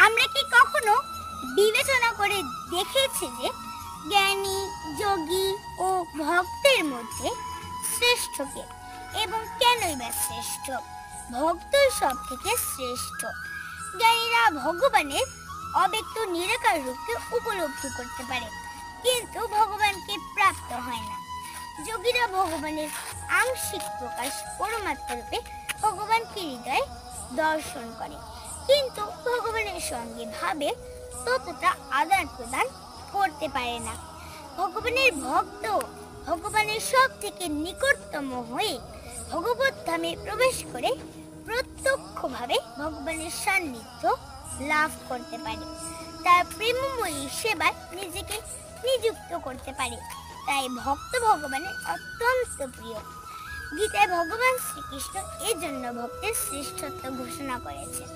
আমরা কি কখনো বিবেচনা করে দেখেছি যে জ্ঞানী, যোগী ও ভক্তের মধ্যে শ্রেষ্ঠ কে এবং কেনই বা শ্রেষ্ঠ? ভক্তই সব থেকে শ্রেষ্ঠ। জ্ঞানীরা ভগবানের অব্যক্ত নিরাকার রূপকে উপলব্ধি করতে পারে, কিন্তু ভগবানকে প্রাপ্ত হয় না। যোগীরা ভগবানের আংশিক প্রকাশ পরমাত্মা রূপে ভগবানকে হৃদয়ে দর্শন করে, কিন্তু ভগবানের সঙ্গে ভাবে ততটা আদান প্রদান করতে পারে না। ভগবানের ভক্ত ভগবানের সব থেকে নিকটতম হয়ে ভগবত ধামে প্রবেশ করে প্রত্যক্ষভাবে ভগবানের সান্নিধ্য লাভ করতে পারে, তার প্রেমময়ী সেবায় নিজেকে নিযুক্ত করতে পারে। তাই ভক্ত ভগবানের অত্যন্ত প্রিয়। গীতায় ভগবান শ্রীকৃষ্ণ এজন্য ভক্তের শ্রেষ্ঠত্ব ঘোষণা করেছেন।